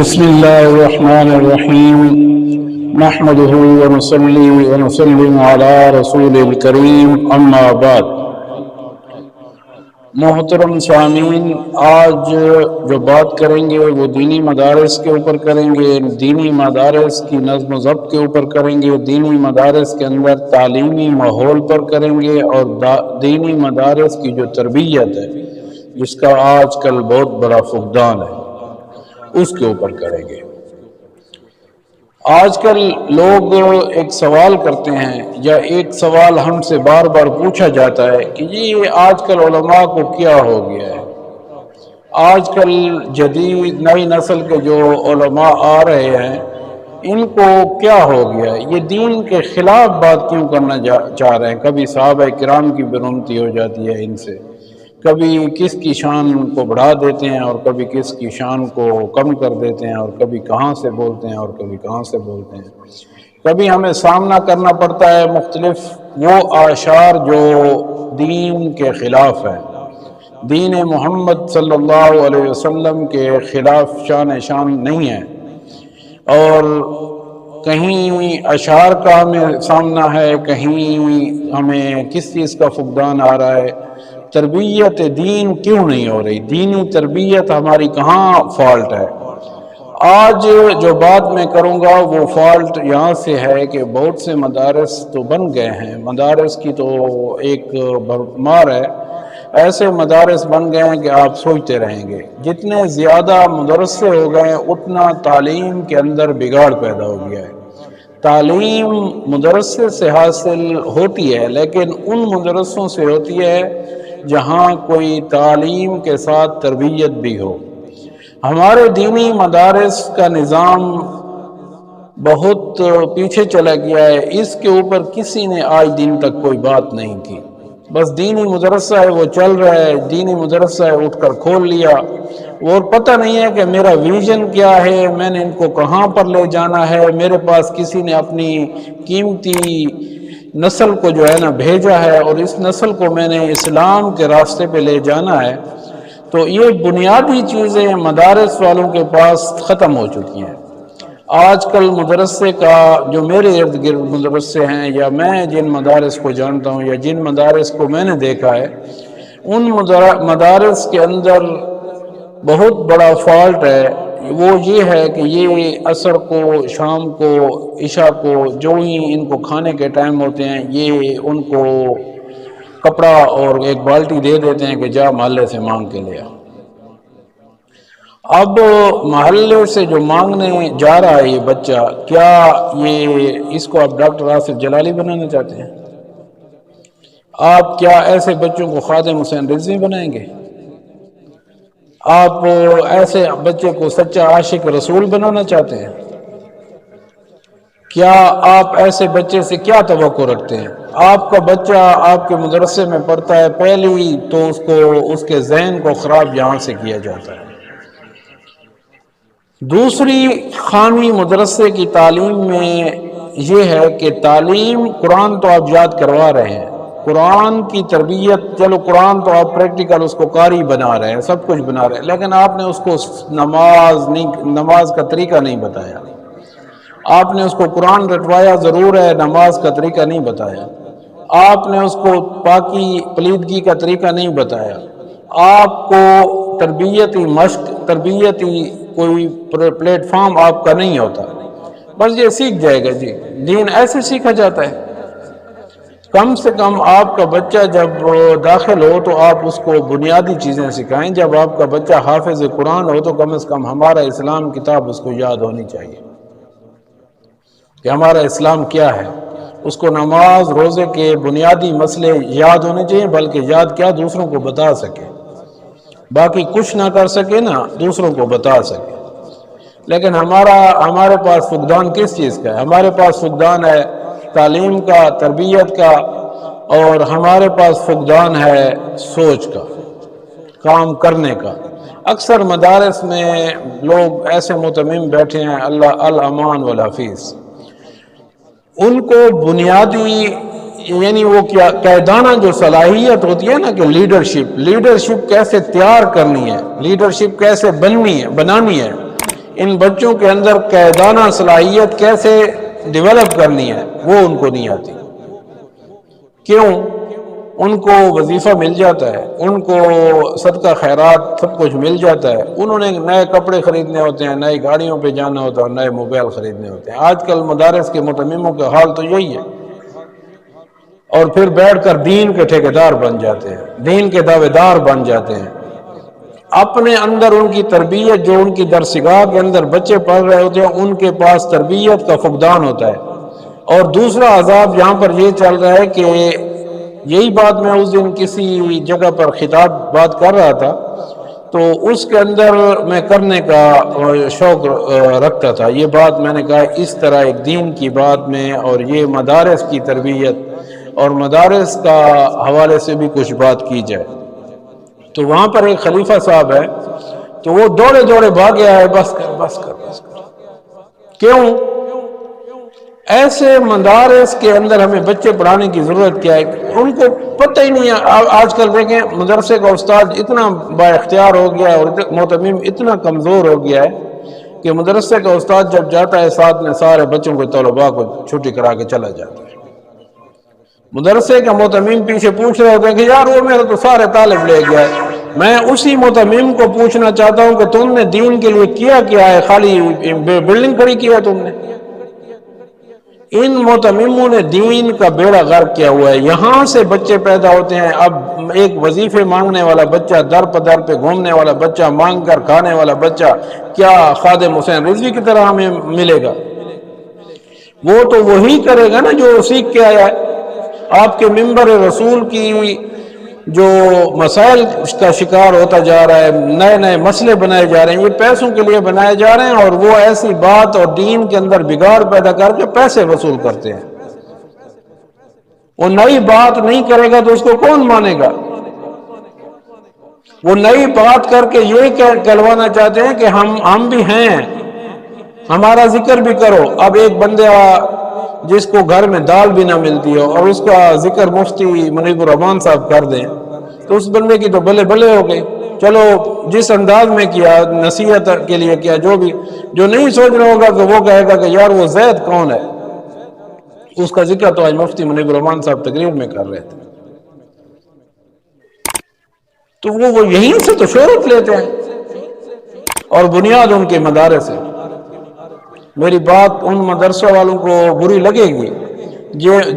بسم الله الرحمن الرحيم نحمده ونصلي ونسلم على رسول الكريم اما بعد۔ محترم سامعین، آج جو بات کریں گے وہ دینی مدارس کے اوپر کریں گے، دینی مدارس کی نظم و ضبط کے اوپر کریں گے، دینی مدارس کے اندر تعلیمی ماحول پر کریں گے، اور دینی مدارس کی جو تربیت ہے جس کا آج کل بہت بڑا فقدان ہے اس کے اوپر کریں گے۔ آج کل لوگ ایک سوال کرتے ہیں یا ایک سوال ہم سے بار بار پوچھا جاتا ہے کہ یہ آج کل علماء کو کیا ہو گیا ہے، آج کل جدید نئی نسل کے جو علماء آ رہے ہیں ان کو کیا ہو گیا ہے، یہ دین کے خلاف بات کیوں کرنا چاہ رہے ہیں۔ کبھی صحابہ کرام کی برمتی ہو جاتی ہے ان سے، کبھی کس کی شان کو بڑھا دیتے ہیں اور کبھی کس کی شان کو کم کر دیتے ہیں، اور کبھی کہاں سے بولتے ہیں اور کبھی کہاں سے بولتے ہیں۔ کبھی ہمیں سامنا کرنا پڑتا ہے مختلف وہ اشعار جو دین کے خلاف ہیں، دین محمد صلی اللہ علیہ وسلم کے خلاف شان نہیں ہے، اور کہیں اشعار کا ہمیں سامنا ہے، کہیں ہمیں کس چیز کا فقدان آ رہا ہے۔ تربیت دین کیوں نہیں ہو رہی، دینی تربیت ہماری کہاں فالٹ ہے۔ آج جو بات میں کروں گا وہ فالٹ یہاں سے ہے کہ بہت سے مدارس تو بن گئے ہیں، مدارس کی تو ایک بھرمار ہے، ایسے مدارس بن گئے ہیں کہ آپ سوچتے رہیں گے۔ جتنے زیادہ مدرسے ہو گئے ہیں اتنا تعلیم کے اندر بگاڑ پیدا ہو گیا ہے۔ تعلیم مدرسے سے حاصل ہوتی ہے لیکن ان مدرسوں سے ہوتی ہے جہاں کوئی تعلیم کے ساتھ تربیت بھی ہو۔ ہمارے دینی مدارس کا نظام بہت پیچھے چلا گیا ہے، اس کے اوپر کسی نے آج دن تک کوئی بات نہیں کی۔ بس دینی مدرسہ ہے وہ چل رہا ہے، دینی مدرسہ ہے اٹھ کر کھول لیا، اور پتہ نہیں ہے کہ میرا ویژن کیا ہے، میں نے ان کو کہاں پر لے جانا ہے۔ میرے پاس کسی نے اپنی قیمتی نسل کو جو ہے نا بھیجا ہے اور اس نسل کو میں نے اسلام کے راستے پہ لے جانا ہے، تو یہ بنیادی چیزیں مدارس والوں کے پاس ختم ہو چکی ہیں۔ آج کل مدرسے کا جو میرے ارد گرد مدرسے ہیں یا میں جن مدارس کو جانتا ہوں یا جن مدارس کو میں نے دیکھا ہے، ان مدارس کے اندر بہت بڑا فالٹ ہے، وہ یہ ہے کہ یہ عصر کو، شام کو، عشاء کو جو ہی ان کو کھانے کے ٹائم ہوتے ہیں یہ ان کو کپڑا اور ایک بالٹی دے دیتے ہیں کہ جا محلے سے مانگ کے لیا۔ اب محلے سے جو مانگنے جا رہا ہے یہ بچہ، کیا اس کو آپ ڈاکٹر آصف جلالی بنانا چاہتے ہیں؟ آپ کیا ایسے بچوں کو خادم حسین رضوی بنائیں گے؟ آپ ایسے بچے کو سچا عاشق رسول بنانا چاہتے ہیں؟ کیا آپ ایسے بچے سے کیا توقع رکھتے ہیں؟ آپ کا بچہ آپ کے مدرسے میں پڑھتا ہے، پہلی تو اس کے ذہن کو خراب یہاں سے کیا جاتا ہے۔ دوسری خانوی مدرسے کی تعلیم میں یہ ہے کہ تعلیم، قرآن تو آپ یاد کروا رہے ہیں، قرآن کی تربیت، چلو قرآن تو آپ پریکٹیکل اس کو قاری بنا رہے ہیں، سب کچھ بنا رہے ہیں، لیکن آپ نے اس کو نماز کا طریقہ نہیں بتایا۔ آپ نے اس کو قرآن رٹوایا ضرور ہے، نماز کا طریقہ نہیں بتایا۔ آپ نے اس کو پاکی پلیدگی کا طریقہ نہیں بتایا۔ آپ کو تربیتی مشق، تربیتی کوئی پلیٹ فارم آپ کا نہیں ہوتا، بس یہ سیکھ جائے گا۔ جی دین ایسے سیکھا جاتا ہے؟ کم سے کم آپ کا بچہ جب داخل ہو تو آپ اس کو بنیادی چیزیں سکھائیں۔ جب آپ کا بچہ حافظ قرآن ہو تو کم از کم ہمارا اسلام کتاب اس کو یاد ہونی چاہیے کہ ہمارا اسلام کیا ہے۔ اس کو نماز، روزے کے بنیادی مسئلے یاد ہونے چاہیے، بلکہ یاد کیا دوسروں کو بتا سکے، باقی کچھ نہ کر سکے نا، دوسروں کو بتا سکے۔ لیکن ہمارے پاس فقدان کس چیز کا ہے؟ ہمارے پاس فقدان ہے تعلیم کا، تربیت کا، اور ہمارے پاس فقدان ہے سوچ کا، کام کرنے کا۔ اکثر مدارس میں لوگ ایسے متمم بیٹھے ہیں، اللہ الامان والحفیظ، ان کو بنیادی یعنی وہ کیا قائدانہ جو صلاحیت ہوتی ہے نا کہ لیڈرشپ کیسے تیار کرنی ہے، لیڈرشپ کیسے بنانی ہے، ان بچوں کے اندر قائدانہ صلاحیت کیسے ڈیولپ کرنی ہے وہ ان کو نہیں آتی۔ کیوں؟ ان کو وظیفہ مل جاتا ہے، ان کو صدقہ خیرات سب کچھ مل جاتا ہے، انہوں نے نئے کپڑے خریدنے ہوتے ہیں، نئی گاڑیوں پہ جانا ہوتا ہے اور نئے موبائل خریدنے ہوتے ہیں۔ آج کل مدارس کے متمموں کا حال تو یہی ہے، اور پھر بیٹھ کر دین کے ٹھیکیدار بن جاتے ہیں، دین کے دعوے دار بن جاتے ہیں۔ اپنے اندر ان کی تربیت جو ان کی درسگاہ کے اندر بچے پڑھ رہے ہوتے ہیں ان کے پاس تربیت کا فقدان ہوتا ہے۔ اور دوسرا عذاب یہاں پر یہ چل رہا ہے کہ یہی بات میں اس دن کسی جگہ پر خطاب بات کر رہا تھا تو اس کے اندر میں کرنے کا شوق رکھتا تھا۔ یہ بات میں نے کہا اس طرح ایک دین کی بات میں اور یہ مدارس کی تربیت اور مدارس کا حوالے سے بھی کچھ بات کی جائے۔ تو وہاں پر ایک خلیفہ صاحب ہے تو وہ دوڑے دوڑے بھاگے آئے، بس کر بس کر بس کر۔ کیوں؟ ایسے مدارس کے اندر ہمیں بچے پڑھانے کی ضرورت کیا ہے؟ ان کو پتہ ہی نہیں ہے۔ آج کل دیکھیں مدرسے کا استاد اتنا با اختیار ہو گیا ہے اور معتمم اتنا کمزور ہو گیا ہے کہ مدرسے کا استاد جب جاتا ہے ساتھ میں سارے بچوں کو طلباء کو چھٹی کرا کے چلا جاتا ہے۔ مدرسے کا معتمم پیچھے پوچھ رہے ہوتے ہیں کہ یار وہ میرے تو سارے طالب لے گیا ہے۔ میں اسی معتمم کو پوچھنا چاہتا ہوں کہ تم نے دین کے لیے کیا ہے؟ خالی بلڈنگ کھڑی کی ہے تم نے؟ ان معتمموں نے دین کا بیڑا غرق کیا ہوا ہے۔ یہاں سے بچے پیدا ہوتے ہیں۔ اب ایک وظیفے مانگنے والا بچہ، در پدر پہ گھومنے والا بچہ، مانگ کر کھانے والا بچہ کیا خادم حسین رضوی کی طرح ہمیں ملے گا؟ وہ تو وہی کرے گا نا جو سیکھ کے آیا ہے۔ آپ کے منبر رسول کی جو مسائل کا شکار ہوتا جا رہا ہے، نئے نئے مسئلے بنائے جا رہے ہیں، یہ پیسوں کے لیے بنائے جا رہے ہیں اور وہ ایسی بات اور دین کے اندر بگاڑ پیدا کر کے پیسے وصول کرتے ہیں۔ وہ نئی بات نہیں کرے گا تو اس کو کون مانے گا؟ وہ نئی بات کر کے یہ کہلوانا چاہتے ہیں کہ ہم بھی ہیں، ہمارا ذکر بھی کرو۔ اب ایک بندہ جس کو گھر میں دال بھی نہ ملتی ہو اور اس کا ذکر مفتی منیب الرحمان صاحب کر دیں تو اس بندے کی تو بلے بلے ہو گئی۔ چلو جس انداز میں کیا، نصیحت کے لیے کیا، جو نہیں سوچ رہا ہوگا کہ وہ کہے گا کہ یار وہ زید کون ہے؟ اس کا ذکر تو آج مفتی منیب الرحمان صاحب تقریر میں کر رہے تھے۔ تو وہ یہیں سے تو شہرت لیتے ہیں اور بنیاد ان کے مدارس ہے۔ میری بات ان مدرسہ والوں کو بری لگے گی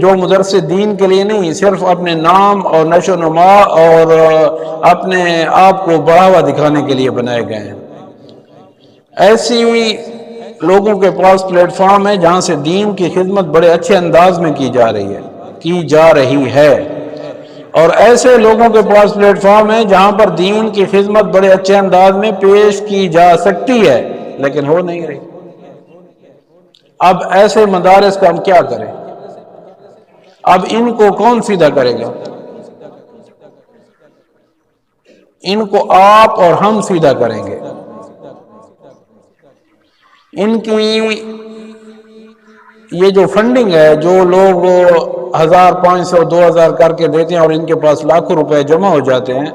جو مدرسے دین کے لیے نہیں، صرف اپنے نام اور نشو و نما اور اپنے آپ کو بڑھاوا دکھانے کے لیے بنائے گئے ہیں۔ ایسی لوگوں کے پاس پلیٹ فارم ہے جہاں سے دین کی خدمت بڑے اچھے انداز میں کی جا رہی ہے اور ایسے لوگوں کے پاس پلیٹ فارم ہے جہاں پر دین کی خدمت بڑے اچھے انداز میں پیش کی جا سکتی ہے لیکن ہو نہیں رہی۔ اب ایسے مدارس کا ہم کیا کریں؟ اب ان کو کون سیدھا کرے گا؟ ان کو آپ اور ہم سیدھا کریں گے۔ ان کی یہ جو فنڈنگ ہے، جو لوگ 1000 500 2000 کر کے دیتے ہیں اور ان کے پاس لاکھوں روپے جمع ہو جاتے ہیں،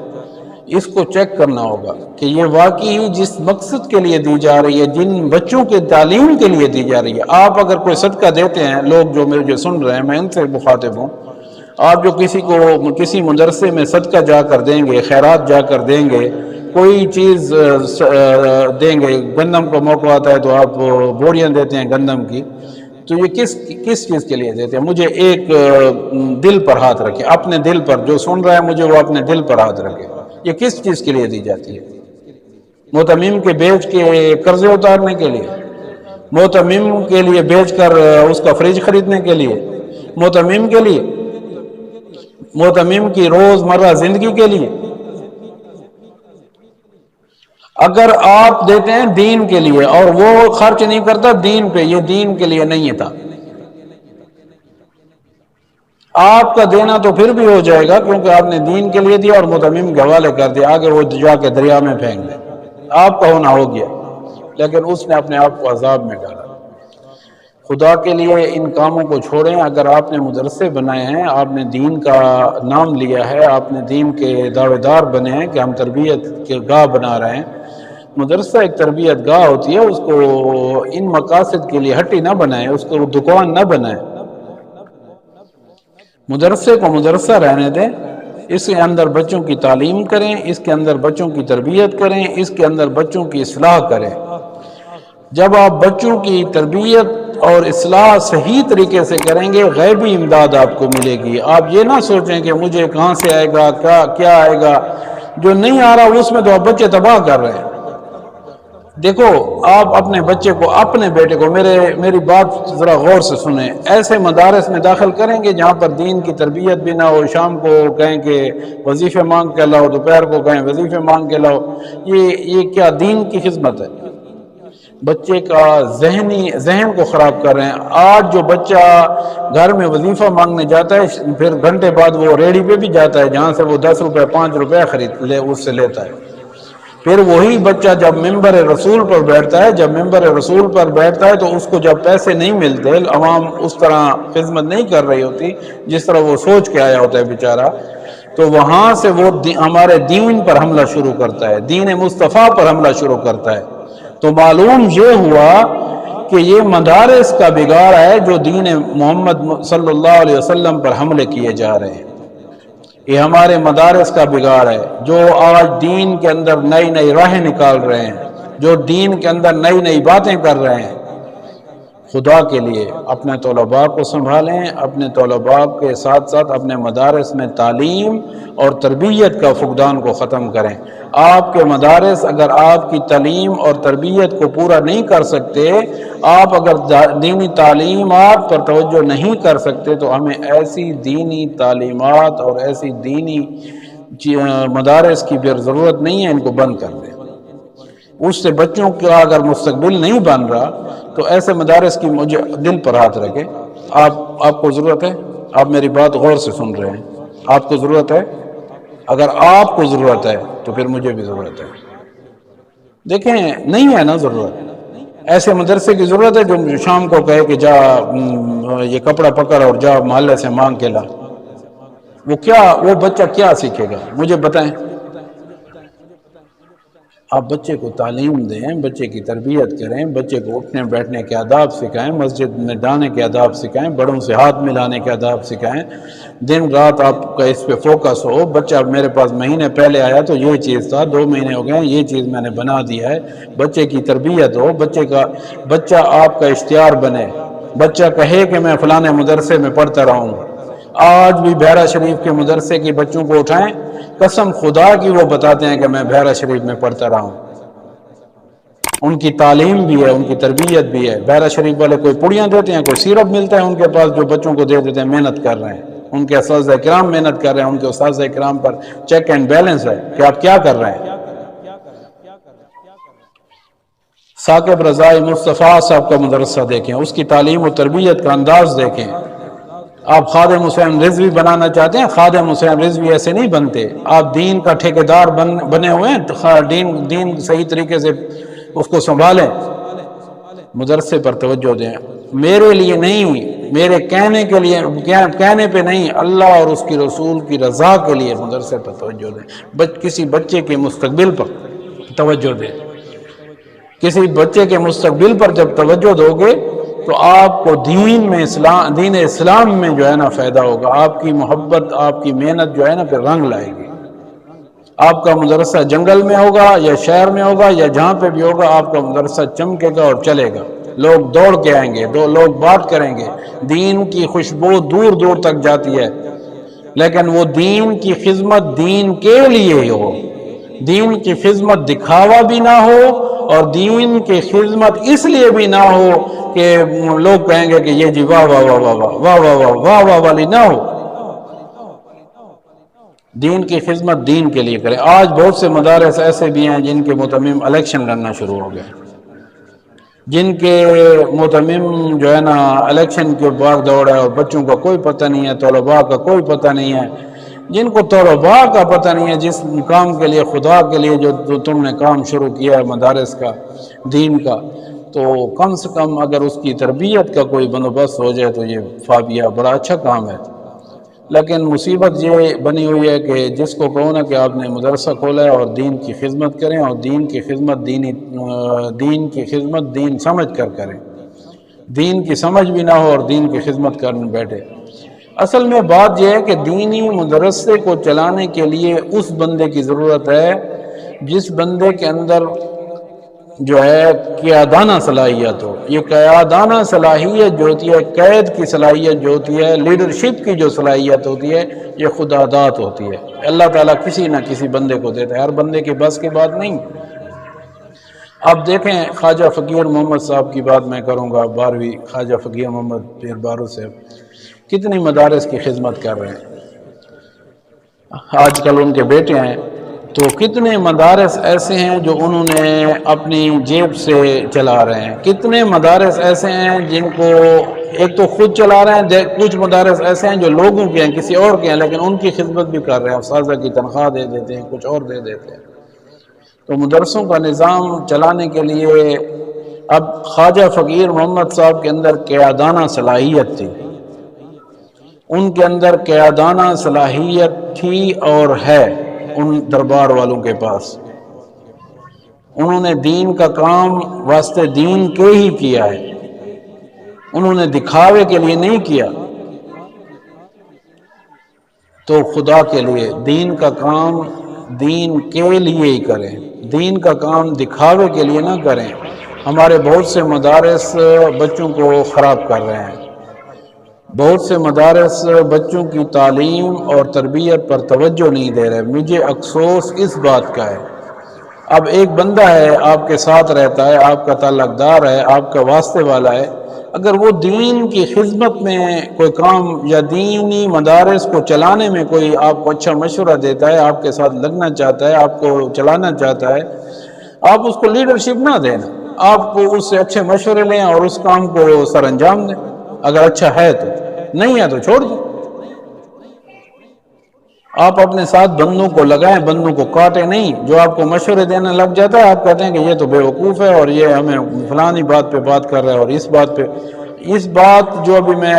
اس کو چیک کرنا ہوگا کہ یہ واقعی جس مقصد کے لیے دی جا رہی ہے، جن بچوں کے تعلیم کے لیے دی جا رہی ہے۔ آپ اگر کوئی صدقہ دیتے ہیں، لوگ جو مجھے سن رہے ہیں، میں ان سے مخاطب ہوں، آپ جو کسی مدرسے میں صدقہ جا کر دیں گے، خیرات جا کر دیں گے، کوئی چیز دیں گے، گندم کا موقع آتا ہے تو آپ بوریاں دیتے ہیں گندم کی، تو یہ کس چیز کے لیے دیتے ہیں؟ مجھے ایک دل پر ہاتھ رکھے، اپنے دل پر، جو سن رہا ہے مجھے وہ اپنے دل پر ہاتھ رکھے، یہ کس چیز کے لیے دی جاتی ہے؟ معتمم کے بیچ کے قرضے اتارنے کے لیے، معتمم کے لیے بیچ کر اس کا فریج خریدنے کے لیے، معتمم کے لیے، معتمم کی روز مرہ زندگی کے لیے؟ اگر آپ دیتے ہیں دین کے لیے اور وہ خرچ نہیں کرتا دین پہ، یہ دین کے لیے نہیں تھا۔ آپ کا دینا تو پھر بھی ہو جائے گا کیونکہ آپ نے دین کے لیے دیا اور متمم کے حوالے کر دیا، آگے وہ جا کے دریا میں پھینک دے، آپ کا ہونا ہو گیا، لیکن اس نے اپنے آپ کو عذاب میں ڈالا۔ خدا کے لیے ان کاموں کو چھوڑیں۔ اگر آپ نے مدرسے بنائے ہیں، آپ نے دین کا نام لیا ہے، آپ نے دین کے دعوے دار بنے ہیں کہ ہم تربیت کے گاہ بنا رہے ہیں، مدرسہ ایک تربیت گاہ ہوتی ہے، اس کو ان مقاصد کے لیے ہٹی نہ بنائے، اس کو دکان نہ بنائے۔ مدرسے کو مدرسہ رہنے دیں، اس کے اندر بچوں کی تعلیم کریں، اس کے اندر بچوں کی تربیت کریں، اس کے اندر بچوں کی اصلاح کریں۔ جب آپ بچوں کی تربیت اور اصلاح صحیح طریقے سے کریں گے، غیبی امداد آپ کو ملے گی۔ آپ یہ نہ سوچیں کہ مجھے کہاں سے آئے گا، کیا آئے گا، جو نہیں آ رہا اس میں تو آپ بچے تباہ کر رہے ہیں۔ دیکھو، آپ اپنے بچے کو، اپنے بیٹے کو، میری بات ذرا غور سے سنیں، ایسے مدارس میں داخل کریں گے جہاں پر دین کی تربیت بھی نہ ہو، شام کو کہیں کہ وظیفے مانگ کے لاؤ، دوپہر کو کہیں وظیفے مانگ کے لاؤ، یہ کیا دین کی خدمت ہے؟ بچے کا ذہن کو خراب کر رہے ہیں۔ آج جو بچہ گھر میں وظیفہ مانگنے جاتا ہے، پھر گھنٹے بعد وہ ریڑھی پہ بھی جاتا ہے جہاں سے وہ 10 روپے 5 روپے اس سے لیتا ہے۔ پھر وہی بچہ جب ممبر رسول پر بیٹھتا ہے تو اس کو جب پیسے نہیں ملتے، عوام اس طرح خدمت نہیں کر رہی ہوتی جس طرح وہ سوچ کے آیا ہوتا ہے بیچارہ، تو وہاں سے وہ ہمارے دین پر حملہ شروع کرتا ہے، دین مصطفیٰ پر حملہ شروع کرتا ہے۔ تو معلوم یہ ہوا کہ یہ مدارس کا بگاڑ ہے جو دین محمد صلی اللہ علیہ وسلم پر حملے کیے جا رہے ہیں۔ یہ ہمارے مدارس کا بگاڑ ہے جو آج دین کے اندر نئی نئی راہیں نکال رہے ہیں، جو دین کے اندر نئی نئی باتیں کر رہے ہیں۔ خدا کے لیے اپنے طلباء کو سنبھالیں، اپنے طلباء کے ساتھ ساتھ اپنے مدارس میں تعلیم اور تربیت کا فقدان کو ختم کریں۔ آپ کے مدارس اگر آپ کی تعلیم اور تربیت کو پورا نہیں کر سکتے، آپ اگر دینی تعلیمات پر توجہ نہیں کر سکتے، تو ہمیں ایسی دینی تعلیمات اور ایسی دینی مدارس کی بھی ضرورت نہیں ہے، ان کو بند کر دیں۔ اس سے بچوں کا اگر مستقبل نہیں بن رہا تو ایسے مدارس کی مجھے دل پر ہاتھ رکھے۔ آپ کو ضرورت ہے، آپ میری بات غور سے سن رہے ہیں، آپ کو ضرورت ہے؟ اگر آپ کو ضرورت ہے تو پھر مجھے بھی ضرورت ہے۔ دیکھیں، نہیں ہے نا ضرورت، ایسے مدرسے کی ضرورت ہے جو شام کو کہے کہ جا یہ کپڑا پکڑ اور جا محلے سے مانگ کے لا۔ وہ بچہ کیا سیکھے گا؟ مجھے بتائیں۔ آپ بچے کو تعلیم دیں، بچے کی تربیت کریں، بچے کو اٹھنے بیٹھنے کے آداب سکھائیں، مسجد میں جانے کے آداب سکھائیں، بڑوں سے ہاتھ ملانے کے آداب سکھائیں۔ دن رات آپ کا اس پہ فوکس ہو۔ بچہ میرے پاس مہینے پہلے آیا تو یہ چیز تھا، 2 مہینے ہو گئے یہ چیز میں نے بنا دیا ہے۔ بچے کی تربیت ہو، بچہ آپ کا اشتہار بنے، بچہ کہے کہ میں فلانے مدرسے میں پڑھتا رہا ہوں۔ آج بھی بحیرہ شریف کے مدرسے کے بچوں کو اٹھائیں، قسم خدا کی وہ بتاتے ہیں کہ میں بحیرہ شریف میں پڑھتا رہا ہوں۔ ان کی تعلیم بھی ہے، ان کی تربیت بھی ہے۔ بحیرہ شریف والے کوئی پڑیاں دیتے ہیں، کوئی سیرپ ملتا ہے ان کے پاس جو بچوں کو دے دیتے ہیں۔ محنت کر رہے ہیں، ان کے اساتذہ کرام محنت کر رہے ہیں، ان کے اساتذہ کرام پر چیک اینڈ بیلنس ہے کہ آپ کیا کر رہے ہیں۔ ثاقب رضائی مصطفیٰ صاحب کا مدرسہ دیکھیں، اس کی تعلیم و تربیت کا انداز دیکھیں۔ آپ خادم حسین رضوی بنانا چاہتے ہیں، خادم حسین رضوی ایسے نہیں بنتے۔ آپ دین کا ٹھیکیدار بنے ہوئے ہیں، دین صحیح طریقے سے اس کو سنبھالیں، مدرسے پر توجہ دیں۔ میرے لیے نہیں، میرے کہنے پہ نہیں، اللہ اور اس کی رسول کی رضا کے لیے مدرسے پر توجہ دیں۔ کسی بچے کے مستقبل پر توجہ دیں۔ کسی بچے کے مستقبل پر جب توجہ دو گے تو آپ کو دین اسلام میں جو ہے نا فائدہ ہوگا۔ آپ کی محبت، آپ کی محنت جو ہے نا پھر رنگ لائے گی۔ آپ کا مدرسہ جنگل میں ہوگا یا شہر میں ہوگا یا جہاں پہ بھی ہوگا، آپ کا مدرسہ چمکے گا اور چلے گا۔ لوگ دوڑ کے آئیں گے، لوگ بات کریں گے۔ دین کی خوشبو دور دور تک جاتی ہے، لیکن وہ دین کی خدمت دین کے لیے ہو، دین کی خدمت دکھاوا بھی نہ ہو، اور دین کی خدمت اس لیے بھی نہ ہو کہ لوگ کہیں گے کہ یہ جی واہ واہ واہ واہ واہ واہ واہ واہ واہ واہ والی نہ ہو۔ دین کی خدمت دین کے لیے کرے۔ آج بہت سے مدارس ایسے بھی ہیں جن کے متمم الیکشن لڑنا شروع ہو گئے، جن کے متمم جو ہے نا الیکشن کے بعد دوڑ ہے، اور بچوں کا کوئی پتہ نہیں ہے، طلباء کا کوئی پتہ نہیں ہے۔ جن کو طلباء کا پتہ نہیں ہے، جس کام کے لیے، خدا کے لیے جو تم نے کام شروع کیا ہے مدارس کا، دین کا، تو کم سے کم اگر اس کی تربیت کا کوئی بندوبست ہو جائے تو یہ فابیہ بڑا اچھا کام ہے۔ لیکن مصیبت یہ بنی ہوئی ہے کہ جس کو کہو نا کہ آپ نے مدرسہ کھولا ہے اور دین کی خدمت کریں، اور دین کی خدمت دین سمجھ کر کریں، دین کی سمجھ بھی نہ ہو اور دین کی خدمت کرنے بیٹھے۔ اصل میں بات یہ ہے کہ دینی مدرسے کو چلانے کے لیے اس بندے کی ضرورت ہے جس بندے کے اندر جو ہے قیادانہ صلاحیت ہو۔ یہ قیادانہ صلاحیت جو ہوتی ہے، قید کی صلاحیت جو ہوتی ہے، لیڈرشپ کی جو صلاحیت ہوتی ہے، یہ خدا داد ہوتی ہے۔ اللہ تعالیٰ کسی نہ کسی بندے کو دیتا ہے، ہر بندے کے بس کی بات نہیں۔ اب دیکھیں خواجہ فقیر محمد صاحب کی بات میں کروں گا، 12ویں خواجہ فقیر محمد پیر بارو سے کتنی مدارس کی خدمت کر رہے ہیں۔ آج کل ان کے بیٹے ہیں تو کتنے مدارس ایسے ہیں جو انہوں نے اپنی جیب سے چلا رہے ہیں، کتنے مدارس ایسے ہیں جن کو ایک تو خود چلا رہے ہیں، کچھ مدارس ایسے ہیں جو لوگوں کے ہیں، کسی اور کے ہیں، لیکن ان کی خدمت بھی کر رہے ہیں، اساتذہ کی تنخواہ دے دیتے ہیں، کچھ اور دے دیتے ہیں۔ تو مدرسوں کا نظام چلانے کے لیے اب خواجہ فقیر محمد صاحب کے اندر قیادانہ صلاحیت تھی، ان کے اندر قیادانہ صلاحیت تھی اور ہے ان دربار والوں کے پاس۔ انہوں نے دین کا کام واسطے دین کے ہی کیا ہے، انہوں نے دکھاوے کے لیے نہیں کیا۔ تو خدا کے لیے دین کا کام دین کے لیے ہی کریں، دین کا کام دکھاوے کے لیے نہ کریں۔ ہمارے بہت سے مدارس بچوں کو خراب کر رہے ہیں، بہت سے مدارس بچوں کی تعلیم اور تربیت پر توجہ نہیں دے رہے۔ مجھے افسوس اس بات کا ہے۔ اب ایک بندہ ہے آپ کے ساتھ رہتا ہے، آپ کا تعلق دار ہے، آپ کا واسطے والا ہے، اگر وہ دین کی خدمت میں کوئی کام یا دینی مدارس کو چلانے میں کوئی آپ کو اچھا مشورہ دیتا ہے، آپ کے ساتھ لگنا چاہتا ہے، آپ کو چلانا چاہتا ہے، آپ اس کو لیڈرشپ نہ دیں، آپ کو اس سے اچھے مشورے لیں اور اس کام کو سر انجام دیں۔ اگر اچھا ہے تو، نہیں ہے تو چھوڑ دیں۔ آپ اپنے ساتھ بندوں کو لگائیں، بندوں کو کاٹیں نہیں۔ جو آپ کو مشورے دینے لگ جاتا ہے آپ کہتے ہیں کہ یہ تو بے وقوف ہے اور یہ ہمیں فلانی بات پہ بات کر رہا ہے اور اس بات پہ۔ اس بات جو ابھی میں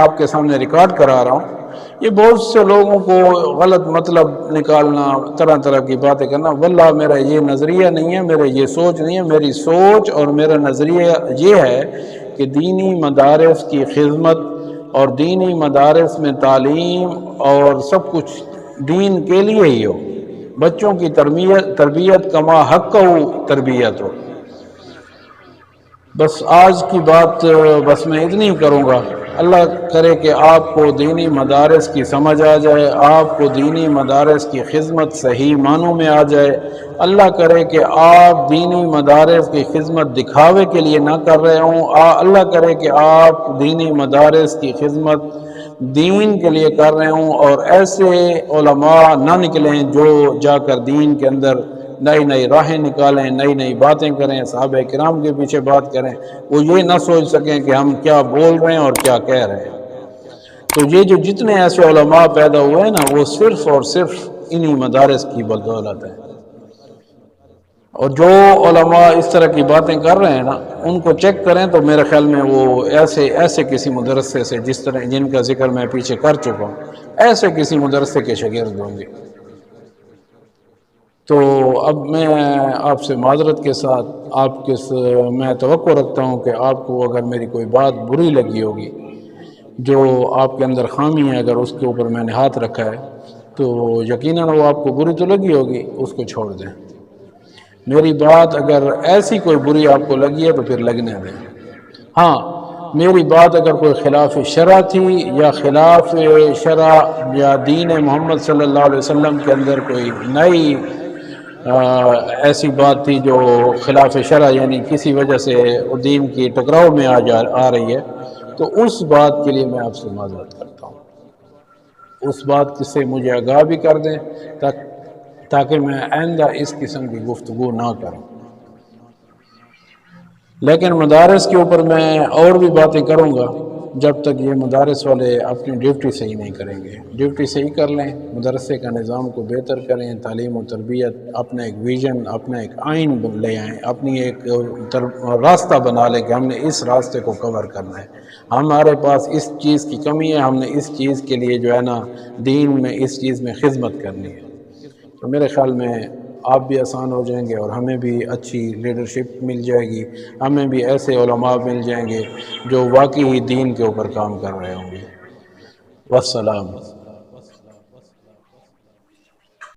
آپ کے سامنے ریکارڈ کرا رہا ہوں، یہ بہت سے لوگوں کو غلط مطلب نکالنا، طرح طرح کی باتیں کرنا، واللہ میرا یہ نظریہ نہیں ہے، میرا یہ سوچ نہیں ہے۔ میری سوچ اور میرا نظریہ یہ ہے کہ دینی مدارس کی خدمت اور دینی مدارس میں تعلیم اور سب کچھ دین کے لیے ہی ہو، بچوں کی تربیت کما حق ہو تربیت ہو۔ بس آج کی بات بس میں اتنی کروں گا۔ اللہ کرے کہ آپ کو دینی مدارس کی سمجھ آ جائے، آپ کو دینی مدارس کی خدمت صحیح معنوں میں آ جائے۔ اللہ کرے کہ آپ دینی مدارس کی خدمت دکھاوے کے لیے نہ کر رہے ہوں۔ اللہ کرے کہ آپ دینی مدارس کی خدمت دین کے لیے کر رہے ہوں، اور ایسے علماء نہ نکلیں جو جا کر دین کے اندر نئی نئی راہیں نکالیں، نئی نئی باتیں کریں، صحابہ کرام کے پیچھے بات کریں، وہ یہ نہ سوچ سکیں کہ ہم کیا بول رہے ہیں اور کیا کہہ رہے ہیں۔ تو یہ جو جتنے ایسے علماء پیدا ہوئے ہیں نا، وہ صرف اور صرف انہی مدارس کی بدولت ہے۔ اور جو علماء اس طرح کی باتیں کر رہے ہیں نا، ان کو چیک کریں تو میرے خیال میں وہ ایسے کسی مدرسے سے جن کا ذکر میں پیچھے کر چکا ہوں، ایسے کسی مدرسے کے شاگرد ہوں گے۔ تو اب میں آپ سے معذرت کے ساتھ میں توقع رکھتا ہوں کہ آپ کو اگر میری کوئی بات بری لگی ہوگی، جو آپ کے اندر خامی ہے، اگر اس کے اوپر میں نے ہاتھ رکھا ہے تو یقیناً وہ آپ کو بری تو لگی ہوگی، اس کو چھوڑ دیں۔ میری بات اگر ایسی کوئی بری آپ کو لگی ہے تو پھر لگنے دیں۔ ہاں، میری بات اگر کوئی خلاف شرع تھی یا خلاف شرع یا دین محمد صلی اللہ علیہ وسلم کے اندر کوئی نئی ایسی بات تھی جو خلاف شرع، یعنی کسی وجہ سے دین کی ٹکراؤ میں آ رہی ہے، تو اس بات کے لیے میں آپ سے معذرت کرتا ہوں۔ اس بات سے مجھے آگاہ بھی کر دیں تاکہ میں آئندہ اس قسم کی گفتگو نہ کروں۔ لیکن مدارس کے اوپر میں اور بھی باتیں کروں گا، جب تک یہ مدارس والے اپنی ڈیوٹی صحیح نہیں کریں گے۔ ڈیوٹی صحیح کر لیں، مدرسے کا نظام کو بہتر کریں، تعلیم و تربیت، اپنا ایک ویژن، اپنا ایک آئین لے آئیں، اپنی ایک راستہ بنا لیں کہ ہم نے اس راستے کو کور کرنا ہے، ہمارے پاس اس چیز کی کمی ہے، ہم نے اس چیز کے لیے جو ہے نا دین میں اس چیز میں خدمت کرنی ہے۔ تو میرے خیال میں آپ بھی آسان ہو جائیں گے اور ہمیں بھی اچھی لیڈرشپ مل جائے گی، ہمیں بھی ایسے علماء مل جائیں گے جو واقعی دین کے اوپر کام کر رہے ہوں گے۔ والسلام۔